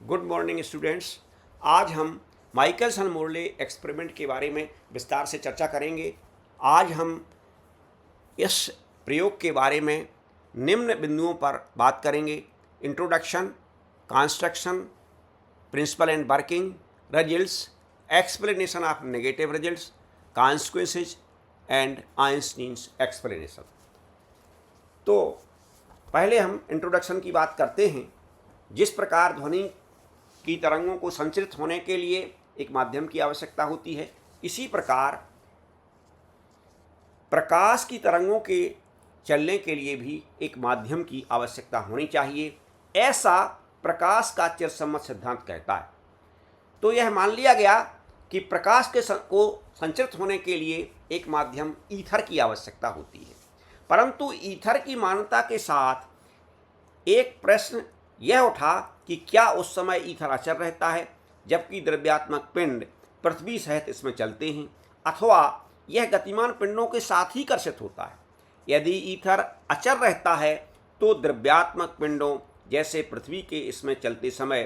Good morning students. आज हम Michelson Morley experiment के बारे में विस्तार से चर्चा करेंगे। आज हम इस प्रयोग के बारे में निम्न बिंदुओं पर बात करेंगे: introduction, construction, principle and working, results, explanation of negative results, consequences and Einstein's explanation. तो पहले हम इंट्रोडक्शन की बात करते हैं। जिस प्रकार ध्वनि की तरंगों को संचरित होने के लिए एक माध्यम की आवश्यकता होती है, इसी प्रकार प्रकाश की तरंगों के चलने के लिए भी एक माध्यम की आवश्यकता होनी चाहिए, ऐसा प्रकाश का चिरसम्मत सिद्धांत कहता है। तो यह मान लिया गया कि प्रकाश को संचरित होने के लिए एक माध्यम ईथर की आवश्यकता होती है। परंतु ईथर की मान्यता के साथ एक प्रश्न यह उठा कि क्या उस समय ईथर अचर रहता है जबकि द्रव्यात्मक पिंड पृथ्वी सहित इसमें चलते हैं, अथवा यह गतिमान पिंडों के साथ ही कर्षित होता है। यदि ईथर अचर रहता है तो द्रव्यात्मक पिंडों जैसे पृथ्वी के इसमें चलते समय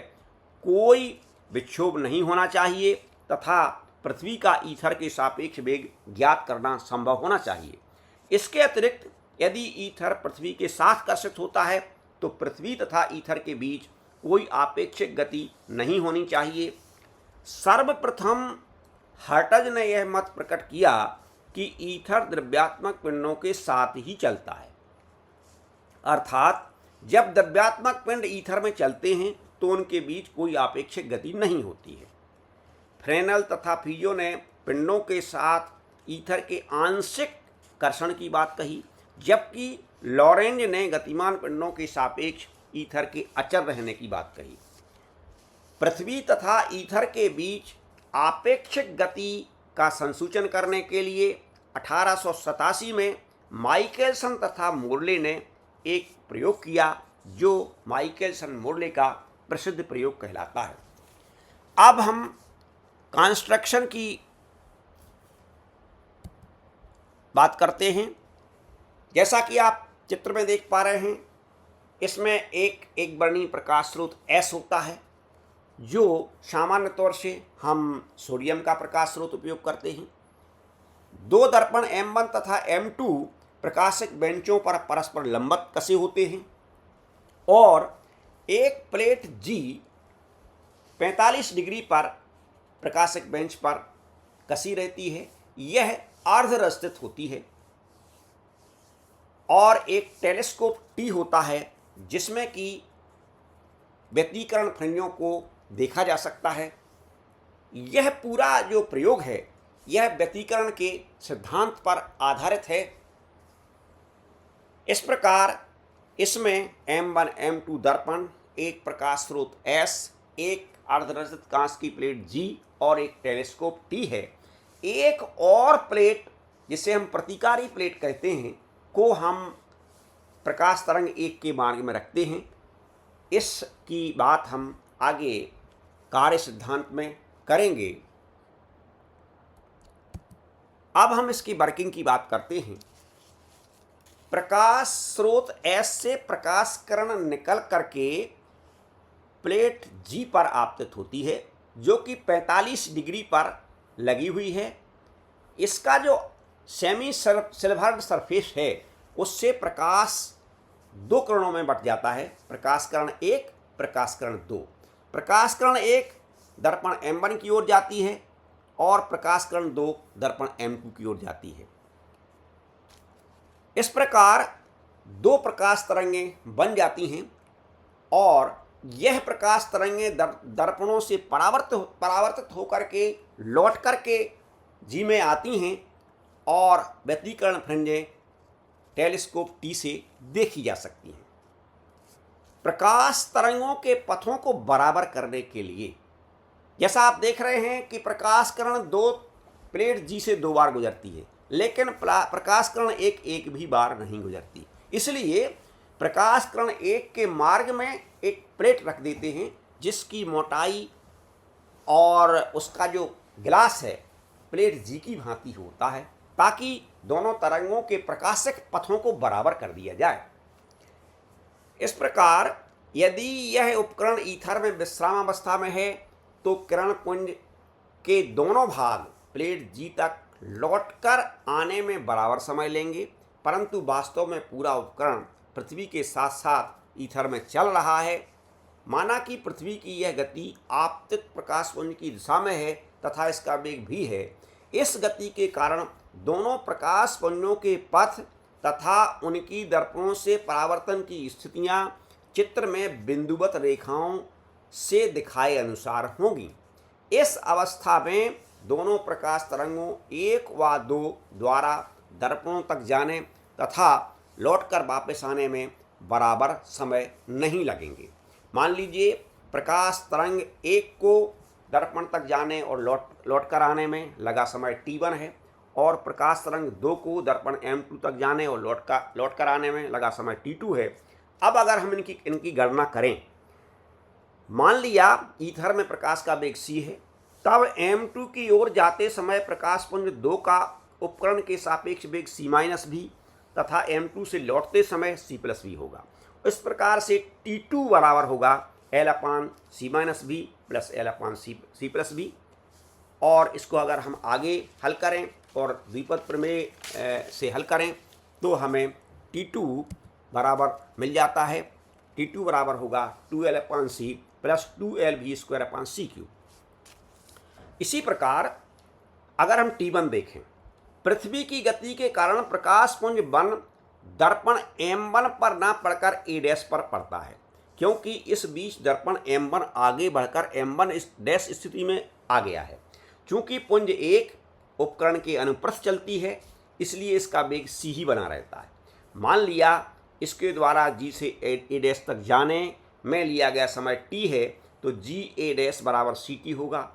कोई विक्षोभ नहीं होना चाहिए तथा पृथ्वी का ईथर के सापेक्ष वेग ज्ञात करना संभव होना चाहिए। इसके अतिरिक्त यदि ईथर पृथ्वी के साथ कर्षित होता है तो पृथ्वी तथा ईथर के बीच कोई आपेक्षिक गति नहीं होनी चाहिए। सर्वप्रथम हर्ट्ज ने यह मत प्रकट किया कि ईथर द्रव्यात्मक पिंडों के साथ ही चलता है, अर्थात जब द्रव्यात्मक पिंड ईथर में चलते हैं तो उनके बीच कोई आपेक्षिक गति नहीं होती है। फ्रेनल तथा फिजो ने पिंडों के साथ ईथर के आंशिक कर्षण की बात कही, जबकि लॉरेंज ने गतिमान पिंडों के सापेक्ष ईथर के अचर रहने की बात कही। पृथ्वी तथा ईथर के बीच आपेक्षिक गति का संसूचन करने के लिए 1887 में माइकलसन तथा मोर्ले ने एक प्रयोग किया जो माइकलसन मोर्ले का प्रसिद्ध प्रयोग कहलाता है। अब हम कंस्ट्रक्शन की बात करते हैं। जैसा कि आप चित्र में देख पा रहे हैं, इसमें एक वर्णीय प्रकाश स्रोत S होता है, जो सामान्य तौर से हम सोडियम का प्रकाश स्रोत उपयोग करते हैं। दो दर्पण M1 तथा M2 प्रकाशिक बेंचों पर परस्पर लंबवत कसे होते हैं और एक प्लेट G 45 डिग्री पर प्रकाशिक बेंच पर कसी रहती है। यह अर्धरस्थित होती है और एक टेलीस्कोप T होता है जिसमें कि व्यतिकरण फ्रिंजों को देखा जा सकता है। यह पूरा जो प्रयोग है यह व्यतिकरण के सिद्धांत पर आधारित है। इस प्रकार इसमें M1 M2 दर्पण, एक प्रकाश स्रोत S, एक अर्धरस्थित कांच की प्लेट G और एक टेलीस्कोप T है। एक और प्लेट जिसे हम प्रतिकारी प्लेट कहते हैं को हम प्रकाश तरंग 1 के मार्ग में रखते हैं। इसकी बात हम आगे कार्य सिद्धांत में करेंगे। अब हम इसकी वर्किंग की बात करते हैं। प्रकाश स्रोत S से प्रकाश किरण निकल करके प्लेट G पर आपतित होती है जो कि 45 डिग्री पर लगी हुई है। इसका जो सेमी सिल्वर्ड सरफेस है उससे प्रकाश दो किरणों में बट जाता है, प्रकाश किरण 1, प्रकाश किरण 2। प्रकाश किरण 1 दर्पण M1 की ओर जाती है और प्रकाश किरण 2 दर्पण M2 की ओर जाती है। इस प्रकार दो प्रकाश तरंगें बन जाती हैं और यह प्रकाश तरंगें दर्पणों से परावर्तित होकर के लौट करके G में आती हैं और व्यतिकरण फ्रिंजें टेलीस्कोप T से देखी जा सकती हैं। प्रकाश तरंगों के पथों को बराबर करने के लिए, जैसा आप देख रहे हैं कि प्रकाश किरण 2 प्लेट G से 2 बार गुजरती है, लेकिन प्रकाश किरण 1 एक भी बार नहीं गुजरती। इसलिए प्रकाश किरण 1 के मार्ग में एक प्लेट रख देते हैं जिसकी मोटाई और उसका जो गिलास है प्लेट G की भांति होता है, ताकि दोनों तरंगों के प्रकाशिक पथों को बराबर कर दिया जाए। इस प्रकार यदि यह उपकरण ईथर में विश्राम अवस्था में है तो किरण पुंज के दोनों भाग प्लेट जी तक लौटकर आने में बराबर समय लेंगे, परंतु वास्तव में पूरा उपकरण पृथ्वी के साथ साथ ईथर में चल रहा है। माना कि पृथ्वी की यह गति आपतित प्रकाश पुंज की दिशा में है तथा इसका वेग भी है। इस गति के कारण दोनों प्रकाश पुंजों के पथ तथा उनकी दर्पणों से परावर्तन की स्थितियां चित्र में बिंदुवत रेखाओं से दिखाए अनुसार होंगी। इस अवस्था में दोनों प्रकाश तरंगों 1 व 2 द्वारा दर्पणों तक जाने तथा लौटकर वापस आने में बराबर समय नहीं लगेंगे। मान लीजिए प्रकाश तरंग 1 को दर्पण तक जाने और लौटकर आने में लगा समय t1 है और प्रकाश तरंग 2 को दर्पण m2 तक जाने और लौटकर आने में लगा समय t2 है। अब अगर हम इनकी गणना करें, मान लिया ईथर में प्रकाश का वेग c है, तब m2 की ओर जाते समय प्रकाश पुंज 2 का उपकरण के सापेक्ष वेग c-v तथा m2 से लौटते समय c+v होगा। इस प्रकार से t2 बराबर होगा l/c-v प्लस l/c+v। और इसको अगर हम आगे हल करें और द्विपद प्रमेय से हल करें तो हमें t2 बराबर मिल जाता है। t2 बराबर होगा 2l/c प्लस 2lv²/c³। इसी प्रकार अगर हम t1 देखें, पृथ्वी की गति के कारण प्रकाश पुंज 1 दर्पण m1 पर ना पड़कर a' पर पड़ता है, क्योंकि इस बीच दर्पण m1 आगे बढ़कर m1 डैश स्थिति में आ गया है। चूंकि पुंज 1 उपकरण के अनुप्रस्थ चलती है, इसलिए इसका वेग c ही बना रहता है। मान लिया इसके द्वारा g से a' तक जाने में लिया गया समय t है, तो g a' बराबर ct होगा।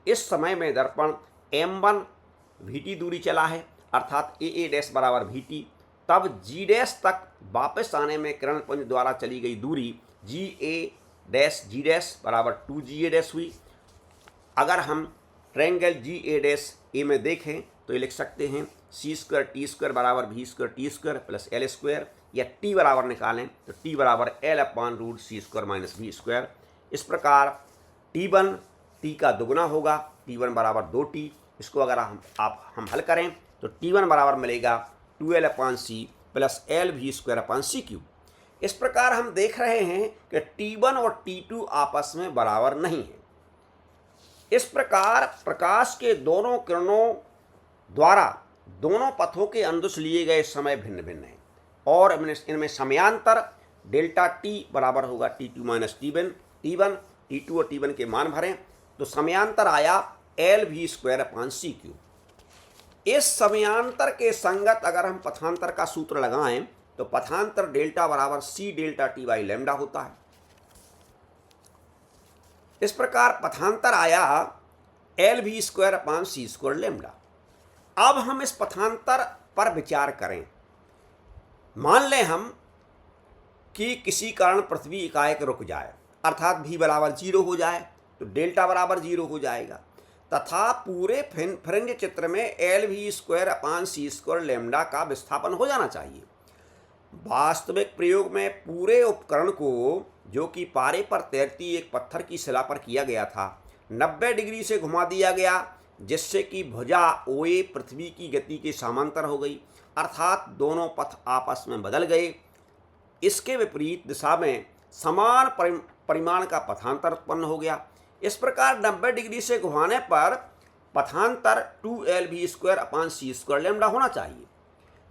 इस समय में दर्पण m1 vt दूरी चला है, अर्थात a' बराबर vt। तब g' तक वापस आने में किरण पुंज द्वारा चली गई दूरी g बराबर 2ga' हुई। अगर हम ट्रायंगल GA' में देखें तो ये लिख सकते हैं c² बराबर v² प्लस l², या t बराबर निकालें तो t बराबर l/√c² - v²। इस प्रकार t1 t का दुगुना होगा, t1 बराबर 2t। इसको अगर हम हल करें तो t1 बराबर मिलेगा 2l/c प्लस lv²/c³। इस प्रकार हम देख रहे हैं कि t1 और t2 आपस में बराबर नहीं है। इस प्रकार प्रकाश के दोनों किरणों द्वारा दोनों पथों के अंदुस लिए गए समय भिन्न भिन्न हैं और इनमें समयांतर डेल्टा t बराबर होगा t2 - t1। t2 और t1 के मान भरें तो समयांतर आया lv²/c³। इस समयांतर के संगत अगर हम पथांतर का सूत्र लगाएं तो पथांतर डेल्टा बराबर c delta t by lambda होता है। इस प्रकार पथांतर आया lv²/c² लैम्डा। अब हम इस पथांतर पर विचार करें। मान लें हम कि किसी कारण पृथ्वी एकाएक रुक जाए, अर्थात v बराबर 0 हो जाए तो डेल्टा बराबर 0 हो जाएगा तथा पूरे फ्रिंज चित्र में lv²/c² लैम्डा का विस्थापन हो जाना चाहिए। वास्तविक प्रयोग में पूरे उपकरण को, जो कि पारे पर तैरती एक पत्थर की शिला पर किया गया था, 90 डिग्री से घुमा दिया गया, जिससे कि भुजा OA पृथ्वी की गति के समांतर हो गई, अर्थात दोनों पथ आपस में बदल गए। इसके विपरीत दिशा में समान परिमाण का पथांतर उत्पन्न हो गया। इस प्रकार 90 डिग्री से घुमाने पर पथांतर 2lv²/c² लैम्डा होना चाहिए।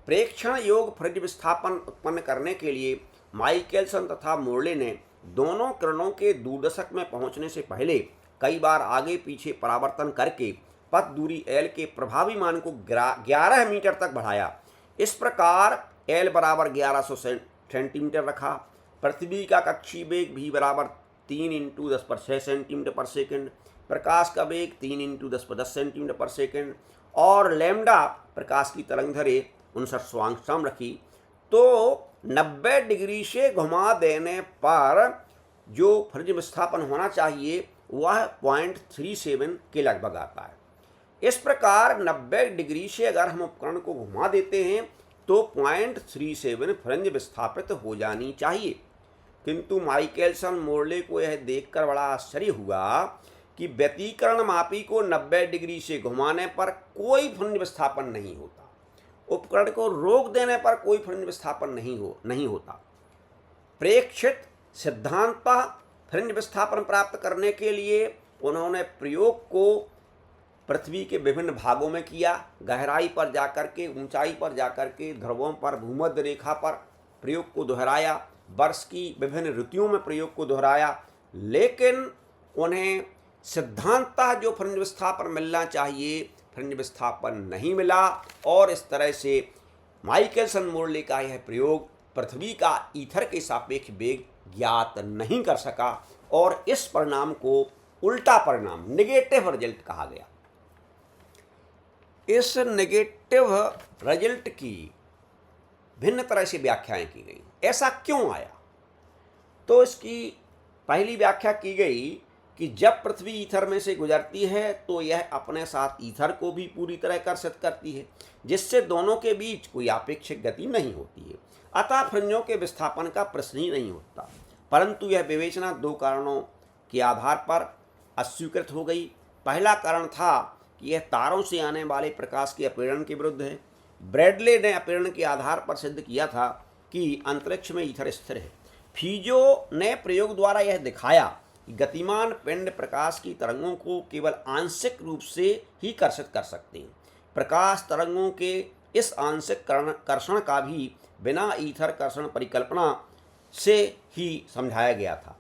प्रेक्षण योग फ्रिंज विस्थापन उत्पन्न करने के लिए माइकलसन तथा मोर्ले ने दोनों किरणों के दूरदर्शक में पहुंचने से पहले कई बार आगे पीछे परावर्तन करके पथ दूरी l के प्रभावी मान को 11 मीटर तक बढ़ाया। इस प्रकार l बराबर 1100 सेंटीमीटर रखा। पृथ्वी का कक्षीय वेग v बराबर 3 × 10⁶ सेंटीमीटर पर सेकंड, प्रकाश का वेग 3 × 10⁻10 सेंटीमीटर पर सेकंड और लैम्डा प्रकाश की तरंगधैर्घ्य 59 रखी। तो 90 डिग्री से घुमा देने पर जो फ्रिंज विस्थापन होना चाहिए वह 0.37 के लगभग आता है। इस प्रकार 90 डिग्री से अगर हम उपकरण को घुमा देते हैं तो 0.37 फ्रिंज विस्थापित हो जानी चाहिए। किंतु माइकलसन मोर्ले को यह देखकर बड़ा आश्चर्य हुआ कि व्यतिकरण मापी को 90 डिग्री से घुमाने पर कोई फ्रिंज विस्थापन नहीं होता, उपकरण को रोक देने पर कोई फ्रिंज विस्थापन नहीं होता। प्रेक्षित सिद्धांत फ्रिंज विस्थापन प्राप्त करने के लिए उन्होंने प्रयोग को पृथ्वी के विभिन्न भागों में किया, गहराई पर जाकर के, ऊंचाई पर जाकर के, ध्रुवों पर, भूमध्य रेखा पर प्रयोग को दोहराया, वर्ष की विभिन्न ऋतुओं में प्रयोग को दोहराया, लेकिन उन्हें सिद्धांततः जो फ्रिंज विस्थापन मिलना चाहिए फ्रिंज विस्थापन नहीं मिला, और इस तरह से माइकलसन मोर्ले का यह प्रयोग पृथ्वी का ईथर के सापेक्ष वेग ज्ञात नहीं कर सका, और इस परिणाम को उल्टा परिणाम, नेगेटिव रिजल्ट कहा गया। इस नेगेटिव रिजल्ट की भिन्न तरह से व्याख्याएं की गई। ऐसा क्यों आया? तो इसकी पहली व्याख्या की गई कि जब पृथ्वी ईथर में से गुजरती है तो यह अपने साथ ईथर को भी पूरी तरह कर्षित करती है, जिससे दोनों के बीच कोई आपेक्षिक गति नहीं होती है, अतः फ्रिंजों के विस्थापन का प्रश्न ही नहीं होता। परंतु यह विवेचना दो कारणों के आधार पर अस्वीकृत हो गई। पहला कारण था कि यह तारों से आने वाले प्रकाश के अपीड़न के विरुद्ध है। ब्रैडले ने अपीड़न के आधार पर सिद्ध किया था कि अंतरिक्ष में ईथर स्थिर है। फीजो ने प्रयोग द्वारा यह दिखाया कि गतिमान पिंड प्रकाश की तरंगों को केवल आंशिक रूप से ही कर्षित कर सकते हैं। प्रकाश तरंगों के इस आंशिक कर्षण का भी बिना ईथर कर्षण परिकल्पना से ही समझाया गया था।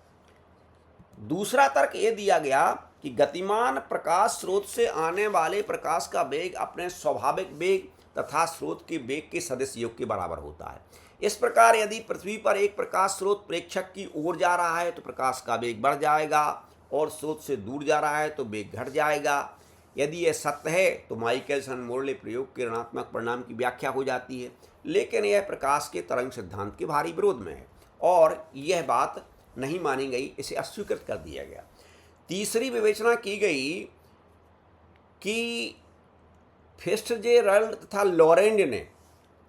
दूसरा तर्क ये दिया गया कि गतिमान प्रकाश स्रोत से आने वाले प्रकाश का वेग अपने स्वाभाविक वेग तथा स्रोत के वेग के सदिश योग के बराबर होता है। इस प्रकार यदि पृथ्वी पर एक प्रकाश स्रोत प्रेक्षक की ओर जा रहा है तो प्रकाश का वेग बढ़ जाएगा, और स्रोत से दूर जा रहा है तो वेग घट जाएगा। यदि यह सत्य है तो माइकलसन मोर्ले प्रयोग के ऋणात्मक परिणाम की व्याख्या हो जाती है, लेकिन यह प्रकाश के तरंग सिद्धांत के भारी विरोध में है और यह बात नहीं मानी गई, इसे अस्वीकृत कर दिया गया। तीसरी विवेचना की गई कि फिट्जजेराल्ड तथा लॉरेंज ने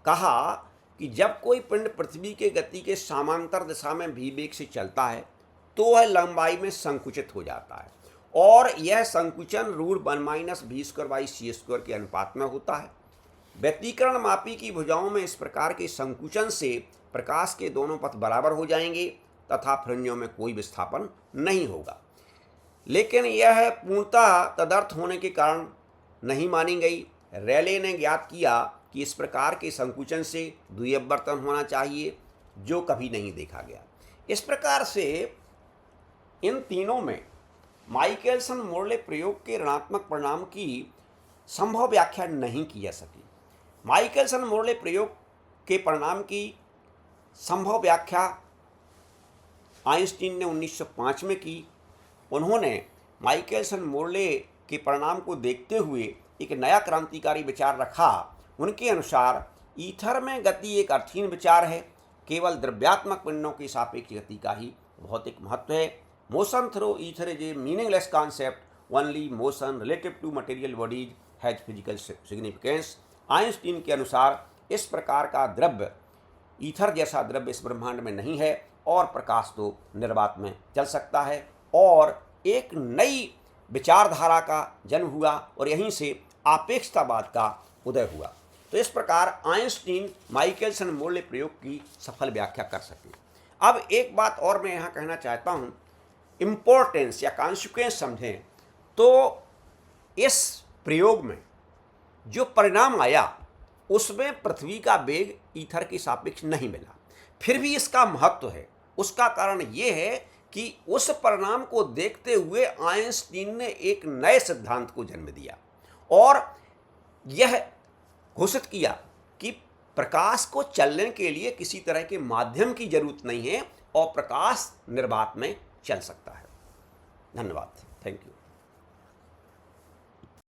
कहा कि जब कोई पिंड पृथ्वी के गति के समांतर दिशा में भी वेग से चलता है तो वह लंबाई में संकुचित हो जाता है, और यह संकुचन √1-v²/c² के अनुपात में होता है। व्यतिकरण मापी की भुजाओं में इस प्रकार के संकुचन से प्रकाश के दोनों पथ बराबर हो जाएंगे तथा फ्रिंजों में कोई विस्थापन नहीं होगा, लेकिन यह पूर्णतः तदर्थ होने के कारण नहीं मानी गई। रेले ने ज्ञात किया कि इस प्रकार के संकुचन से द्विअपवर्तन होना चाहिए, जो कभी नहीं देखा गया। इस प्रकार से इन तीनों में माइकलसन मोर्ले प्रयोग के ऋणात्मक परिणाम की संभव व्याख्या नहीं की जा सकी। माइकलसन मोर्ले प्रयोग के परिणाम की संभव व्याख्या आइंस्टीन ने 1905 में की। उन्होंने माइकलसन मोर्ले के परिणाम को देखते हुए एक नया क्रांतिकारी विचार रखा। उनके अनुसार ईथर में गति एक अर्थहीन विचार है, केवल द्रव्यात्मक पिंडों की सापेक्ष गति का ही भौतिक महत्व है। Motion through ether is a meaningless concept, only motion relative to material bodies has physical significance. Einstein के अनुसार इस प्रकार का द्रव्य, ईथर जैसा द्रव्य इस ब्रह्मांड में नहीं है, और प्रकाश तो निर्वात में चल सकता है, और एक नई विचारधारा का जन्म हुआ और यहीं से आपेक्षतावाद का उदय हुआ। तो इस प्रकार आइंस्टीन माइकलसन मोर्ले प्रयोग की सफल व्याख्या कर सके। अब एक बात और मैं यहाँ कहना चाहता हूँ, इम्पोर्टेंस या कॉन्सिक्वेंस समझें तो इस प्रयोग में जो परिणाम आया उसमें पृथ्वी का वेग ईथर के सापेक्ष नहीं मिला, फिर भी इसका महत्व है। उसका कारण ये है कि उस परिणाम को देखते हुए आइंस्टीन ने एक नए सिद्धांत को जन्म दिया और यह घोषित किया कि प्रकाश को चलने के लिए किसी तरह के माध्यम की जरूरत नहीं है और प्रकाश निर्वात में चल सकता है। धन्यवाद। Thank you.